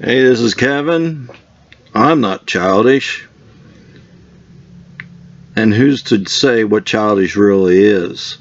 Hey, this is Kevin. I'm not childish. And who's to say what childish really is?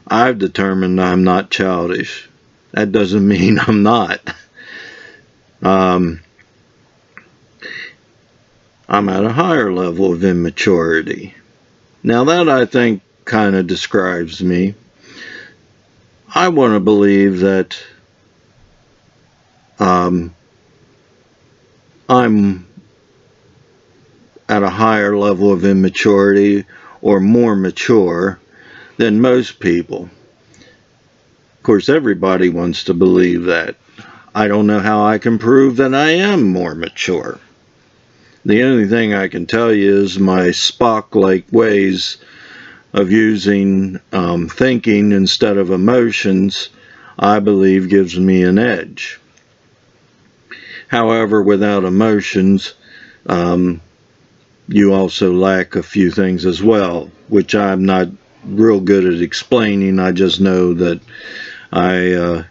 I've determined I'm not childish. That doesn't mean I'm not. I'm at a higher level of immaturity. Now that, I think, kind of describes me. I want to believe that I'm at a higher level of immaturity or more mature than most people. Of course, everybody wants to believe that. I don't know how I can prove that I am more mature. The only thing I can tell you is my Spock-like ways of using thinking instead of emotions, I believe, gives me an edge. However, without emotions, you also lack a few things as well, which I'm not real good at explaining. I just know that I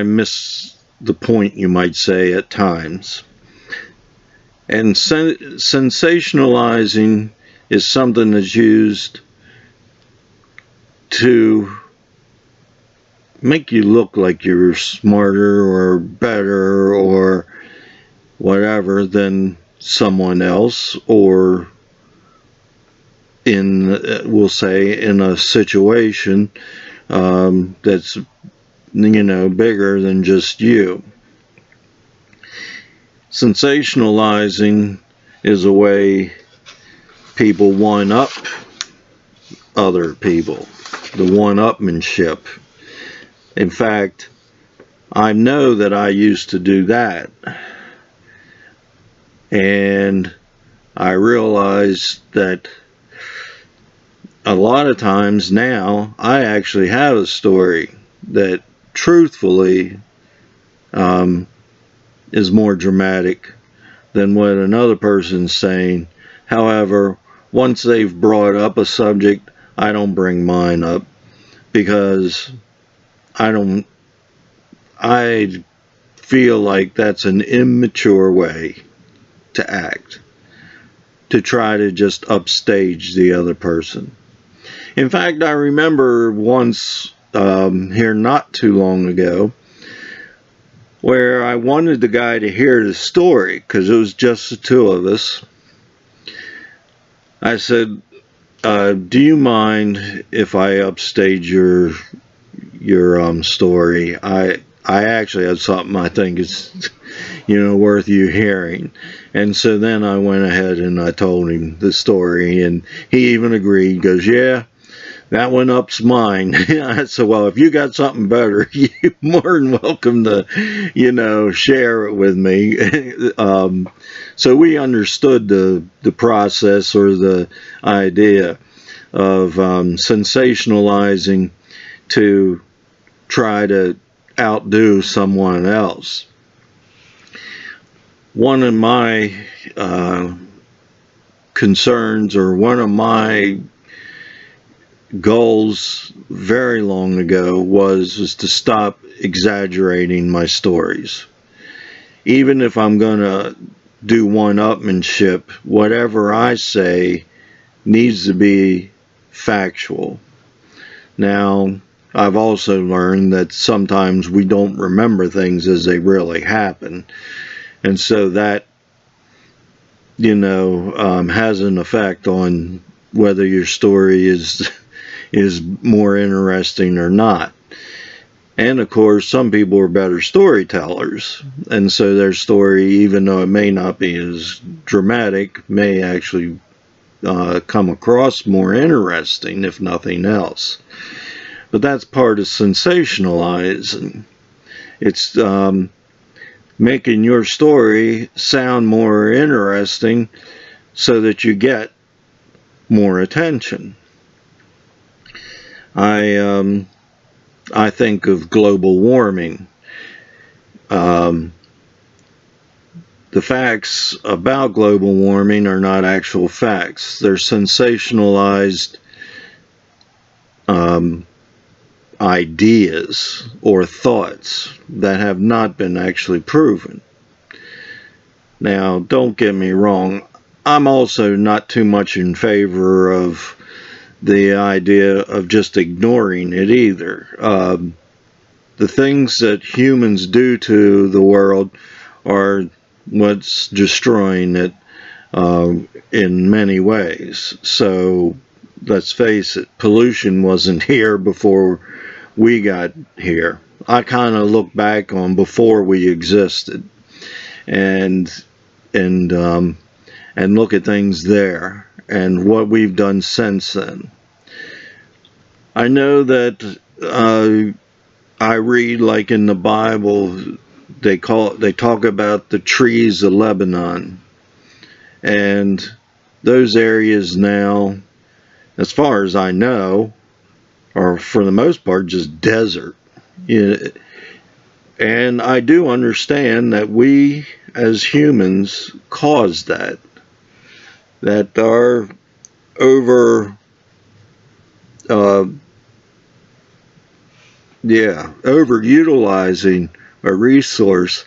miss the point, you might say, at times. And sensationalizing is something that's used to make you look like you're smarter or better or whatever than someone else, or we'll say in a situation that's bigger than just you. Sensationalizing is a way people one-up other people, the one-upmanship. In fact, I know that I used to do that, and I realized that a lot of times now I actually have a story that truthfully is more dramatic than what another person's saying. However, once they've brought up a subject, I don't bring mine up, because I feel like that's an immature way to act, to try to just upstage the other person. In fact, I remember once here not too long ago where I wanted the guy to hear the story because it was just the two of us. I said, do you mind if I upstage your story? I actually have something I think is worth you hearing. And so then I went ahead and I told him the story, and he even agreed. Goes, yeah, that one ups mine. I said, well, if you got something better, you're more than welcome to share it with me. So we understood the process, or the idea of sensationalizing to try to outdo someone else. One of my concerns, or one of my goals very long ago, was to stop exaggerating my stories. Even if I'm going to do one-upmanship, whatever I say needs to be factual. Now, I've also learned that sometimes we don't remember things as they really happen. And so that, has an effect on whether your story is more interesting or not. And of course, some people are better storytellers, and so their story, even though it may not be as dramatic, may actually come across more interesting, if nothing else. But that's part of sensationalizing. It's making your story sound more interesting so that you get more attention. I think of global warming. The facts about global warming are not actual facts. They're sensationalized ideas or thoughts that have not been actually proven. Now, don't get me wrong, I'm also not too much in favor of the idea of just ignoring it either. The things that humans do to the world are what's destroying it in many ways. So let's face it, pollution wasn't here before we got here. I kind of look back on before we existed and look at things there and what we've done since then. I know that I read, like in the Bible, they talk about the trees of Lebanon, and those areas now, as far as I know, are for the most part just desert. And I do understand that we as humans caused that our overutilizing a resource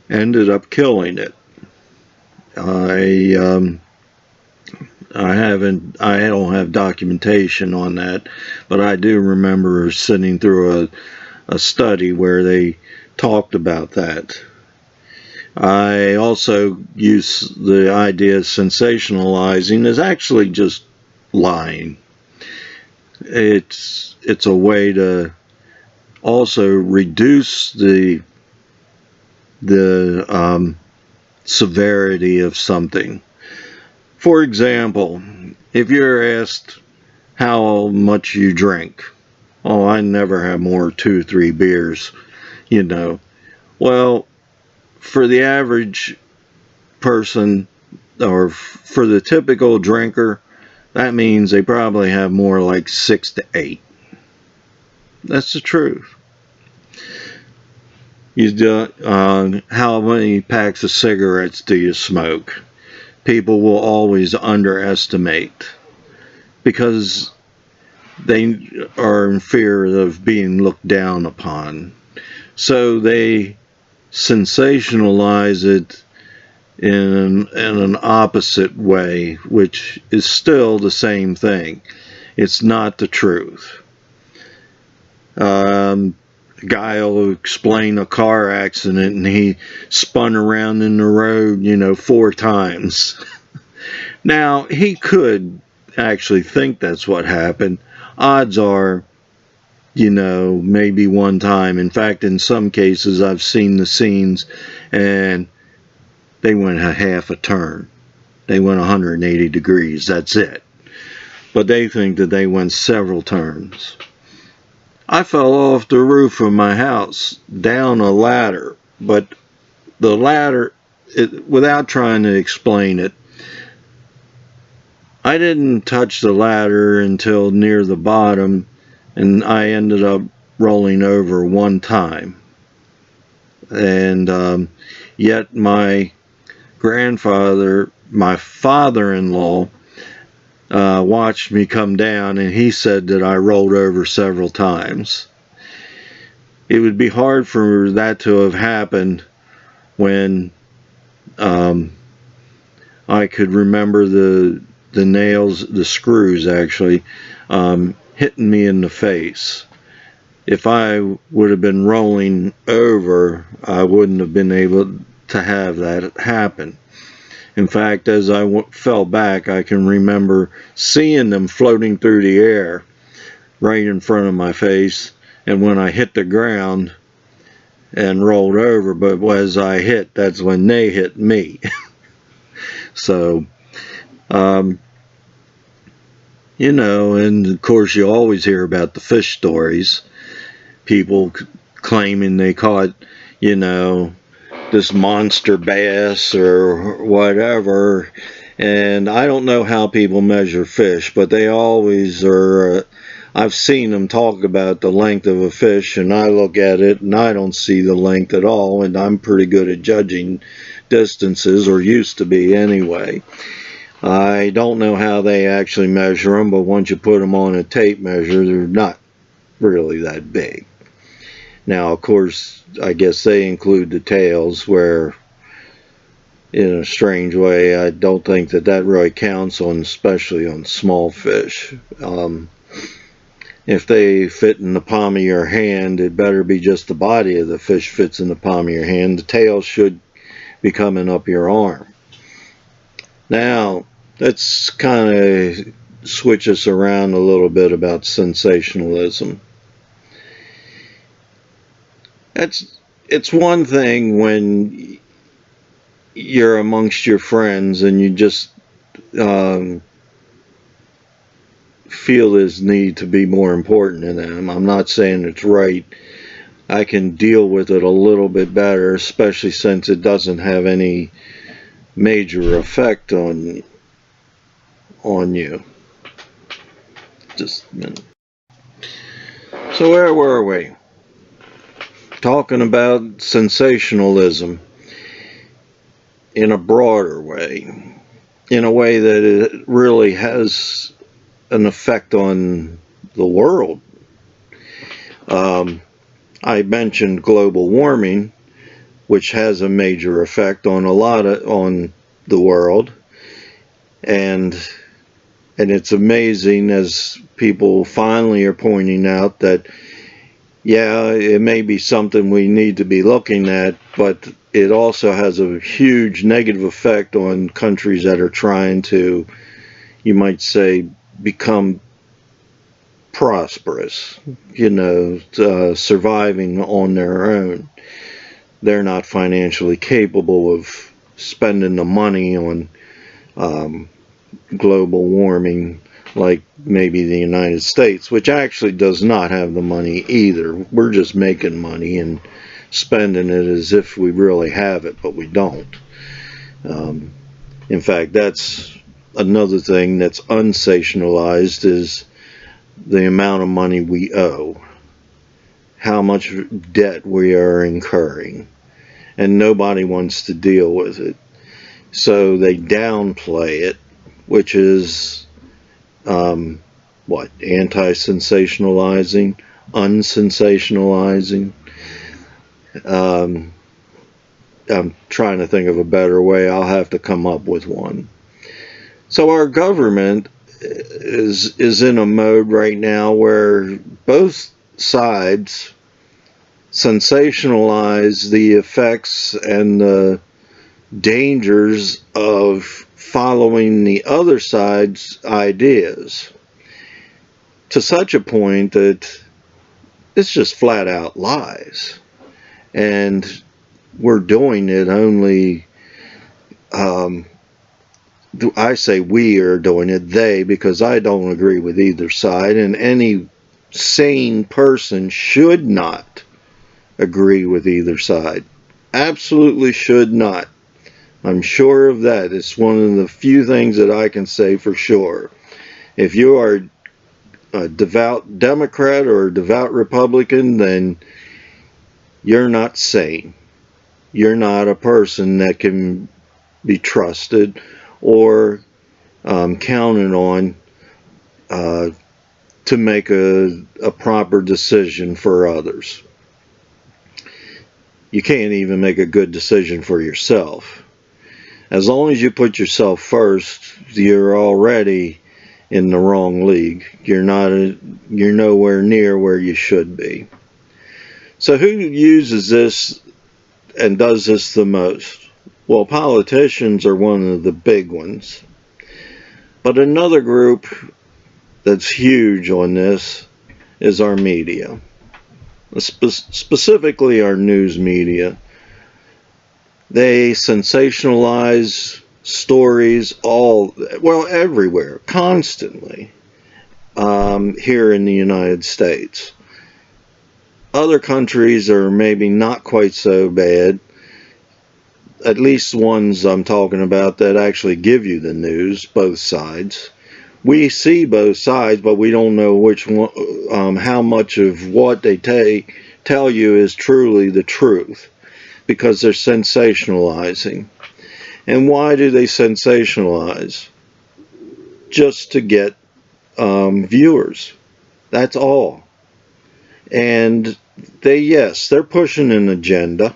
ended up killing it. I don't have documentation on that, but I do remember sitting through a study where they talked about that. I also use the idea of sensationalizing as actually just lying. It's a way to also reduce the severity of something. For example, if you're asked how much you drink, oh, I never have more than 2 or 3 beers, Well, for the average person, or for the typical drinker, that means they probably have more like 6 to 8. That's the truth. How many packs of cigarettes do you smoke? People will always underestimate because they are in fear of being looked down upon. So they sensationalize it in an opposite way, which is still the same thing. It's not the truth. A guy will explain a car accident and he spun around in the road, 4 times. Now, he could actually think that's what happened. Odds are, maybe 1 time. In fact, in some cases, I've seen the scenes and they went a half a turn. They went 180 degrees. That's it. But they think that they went several turns. I fell off the roof of my house down a ladder, but the ladder, without trying to explain it, I didn't touch the ladder until near the bottom, and I ended up rolling over 1 time. And yet my grandfather, my father-in-law, watched me come down, and he said that I rolled over several times. It would be hard for that to have happened when I could remember the nails, the screws actually, hitting me in the face. If I would have been rolling over, I wouldn't have been able to have that happen. In fact, as I fell back, I can remember seeing them floating through the air right in front of my face, and when I hit the ground and rolled over, but as I hit, that's when they hit me. So, and of course you always hear about the fish stories. People claiming they caught, this monster bass or whatever, and I don't know how people measure fish, but they always are. I've seen them talk about the length of a fish, and I look at it and I don't see the length at all, and I'm pretty good at judging distances, or used to be anyway. I don't know how they actually measure them, but once you put them on a tape measure, they're not really that big. Now, of course, I guess they include the tails, where in a strange way. I don't think that that really counts on, especially on small fish. If they fit in the palm of your hand, it better be just the body of the fish fits in the palm of your hand. The tail should be coming up your arm. Now, let's kind of switch us around a little bit about sensationalism. It's one thing when you're amongst your friends and you just feel this need to be more important than them. I'm not saying it's right. I can deal with it a little bit better, especially since it doesn't have any major effect on you. Just a minute. So where were we? Talking about sensationalism in a broader way, in a way that it really has an effect on the world. I mentioned global warming, which has a major effect on on the world, and it's amazing as people finally are pointing out that, yeah, it may be something we need to be looking at, but it also has a huge negative effect on countries that are trying to, you might say, become prosperous, surviving on their own. They're not financially capable of spending the money on global warming like maybe the United States, which actually does not have the money either. We're just making money and spending it as if we really have it, but we don't. In fact, that's another thing that's unsensationalized, is the amount of money we owe, how much debt we are incurring, and nobody wants to deal with it. So they downplay it, which is anti-sensationalizing, unsensationalizing. I'm trying to think of a better way. I'll have to come up with one. So our government is in a mode right now where both sides sensationalize the effects and the dangers of following the other side's ideas to such a point that it's just flat out lies. And we're doing it only, I say we are doing it, they, because I don't agree with either side, and any sane person should not agree with either side. Absolutely should not. I'm sure of that. It's one of the few things that I can say for sure. If you are a devout Democrat or a devout Republican, then you're not sane. You're not a person that can be trusted or counted on to make a proper decision for others. You can't even make a good decision for yourself. As long as you put yourself first, you're already in the wrong league. You're nowhere near where you should be. So who uses this and does this the most? Well, politicians are one of the big ones. But another group that's huge on this is our media. Specifically our news media. They sensationalize stories everywhere, constantly, here in the United States. Other countries are maybe not quite so bad, at least ones I'm talking about that actually give you the news, both sides. We see both sides, but we don't know which one, how much of what they tell you is truly the truth, because they're sensationalizing. And why do they sensationalize? Just to get viewers. That's all. And they're pushing an agenda.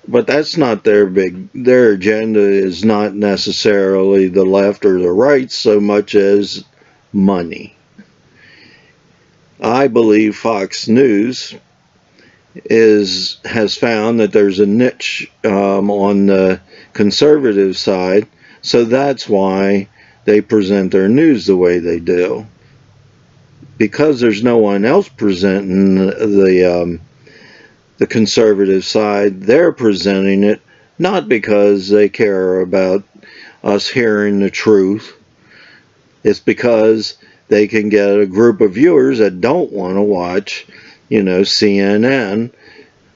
But that's not their agenda is not necessarily the left or the right so much as money. I believe Fox News has found that there's a niche on the conservative side, so that's why they present their news the way they do. Because there's no one else presenting the conservative side, they're presenting it not because they care about us hearing the truth. It's because they can get a group of viewers that don't want to watch, CNN,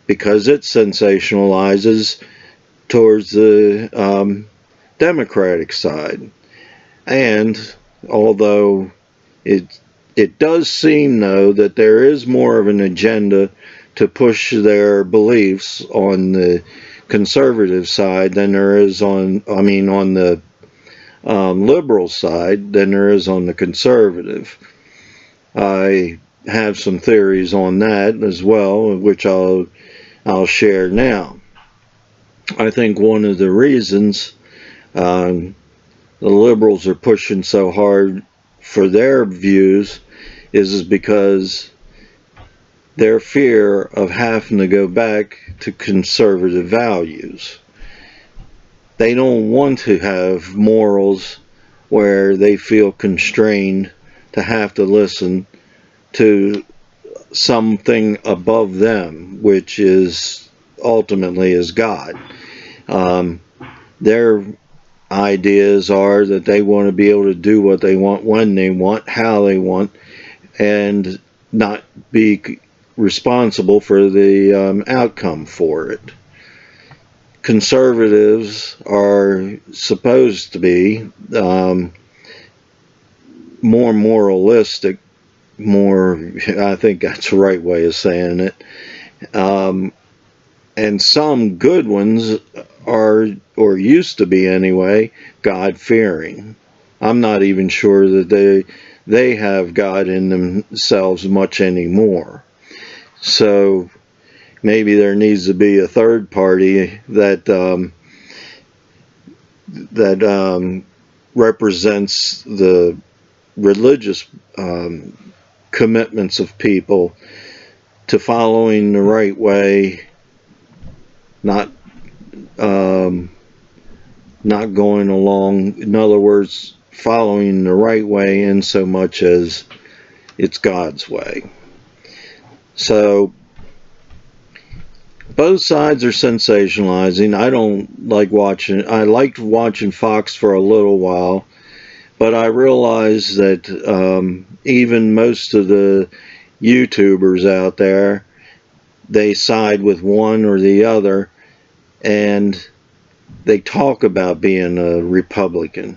because it sensationalizes towards the Democratic side. And although it does seem, though, that there is more of an agenda to push their beliefs on the conservative side than there is on the liberal side than there is on the conservative. I have some theories on that as well, which I'll share now. I think one of the reasons the liberals are pushing so hard for their views is because their fear of having to go back to conservative values. They don't want to have morals where they feel constrained to have to listen to something above them, which is ultimately is God. Their ideas are that they want to be able to do what they want, when they want, how they want, and not be responsible for the outcome for it. Conservatives are supposed to be more moralistic, I think that's the right way of saying it. And some good ones are, or used to be anyway, God-fearing. I'm not even sure that they have God in themselves much anymore. So maybe there needs to be a third party that represents the religious commitments of people to following the right way, not going along. In other words, following the right way in so much as it's God's way. So both sides are sensationalizing. I don't like watching. I liked watching Fox for a little while, but I realized that even most of the YouTubers out there, they side with one or the other, and they talk about being a Republican.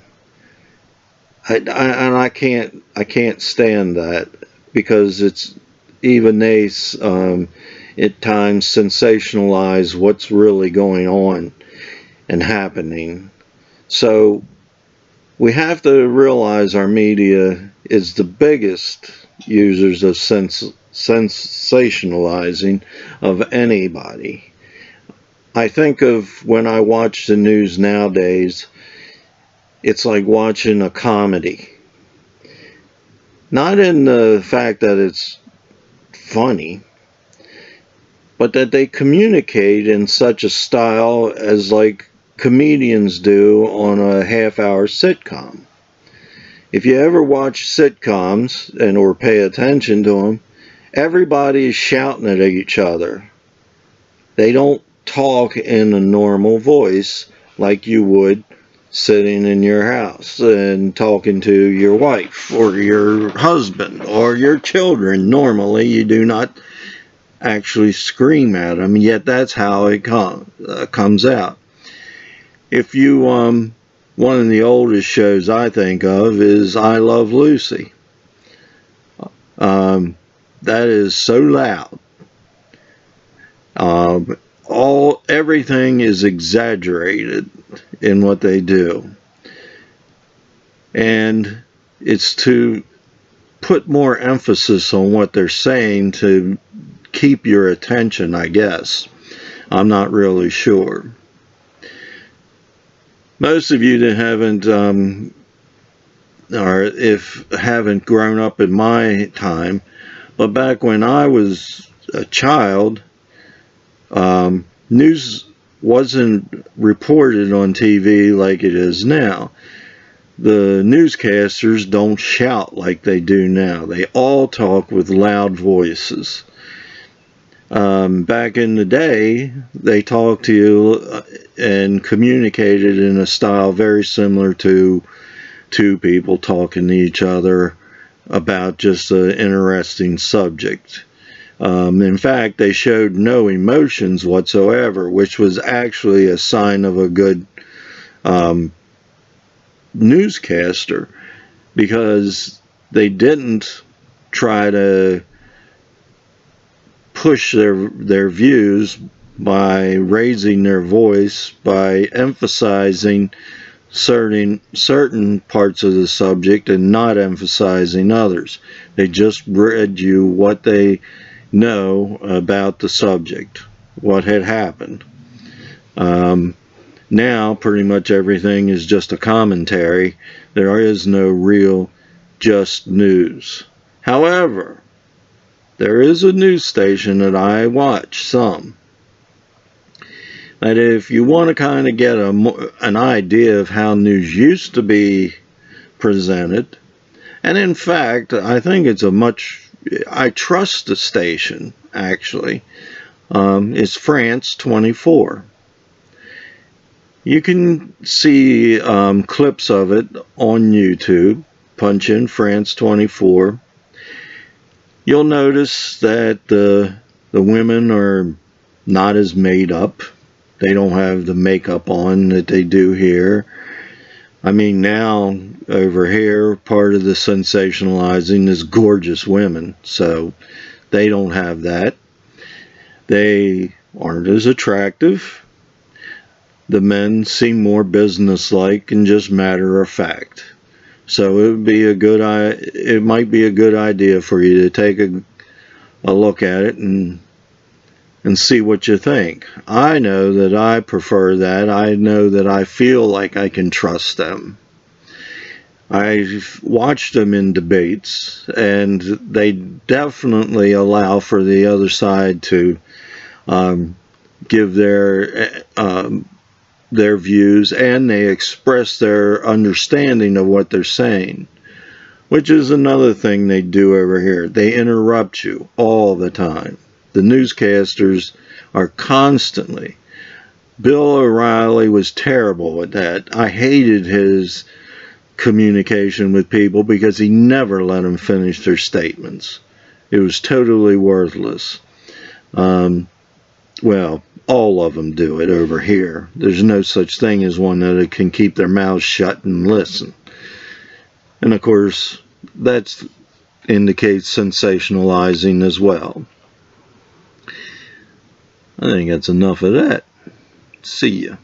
I can't stand that, because it's even they at times sensationalize what's really going on and happening. So we have to realize our media is the biggest users of sensationalizing of anybody. I think of when I watch the news nowadays, it's like watching a comedy. Not in the fact that it's funny, but that they communicate in such a style as like comedians do on a half-hour sitcom. If you ever watch sitcoms or pay attention to them, everybody is shouting at each other. They don't talk in a normal voice like you would sitting in your house and talking to your wife or your husband or your children. Normally you do not actually scream at them, yet that's how it comes out. If you one of the oldest shows I think of is I Love Lucy. That is so loud. Everything is exaggerated in what they do, and it's to put more emphasis on what they're saying to keep your attention, I guess. I'm not really sure. Most of you that haven't, or if haven't grown up in my time, but back when I was a child, news wasn't reported on TV like it is now. The newscasters don't shout like they do now. They all talk with loud voices. Back in the day, they talked to you and communicated in a style very similar to two people talking to each other about just an interesting subject. In fact, they showed no emotions whatsoever, which was actually a sign of a good newscaster, because they didn't try to push their views by raising their voice, by emphasizing certain parts of the subject and not emphasizing others. They just read you what they know about the subject, what had happened. Now pretty much everything is just a commentary. There is no real just news. However, there is a news station that I watch some, that if you want to kind of get an idea of how news used to be presented, and in fact I think it's I trust the station actually, it's France 24. You can see clips of it on YouTube. Punch in France 24. You'll notice that the women are not as made up. They don't have the makeup on that they do here. I mean, now over here, part of the sensationalizing is gorgeous women, so they don't have that. They aren't as attractive. The men seem more businesslike and just matter of fact. So it might be a good idea for you to take a look at it and see what you think. I know that I prefer that. I know that I feel like I can trust them. I've watched them in debates, and they definitely allow for the other side to give their views, and they express their understanding of what they're saying, which is another thing they do over here. They interrupt you all the time. The newscasters are constantly. Bill O'Reilly was terrible at that. I hated his communication with people because he never let them finish their statements. It was totally worthless. Well, all of them do it over here. There's no such thing as one that can keep their mouths shut and listen. And of course, that indicates sensationalizing as well. I think that's enough of that. See ya.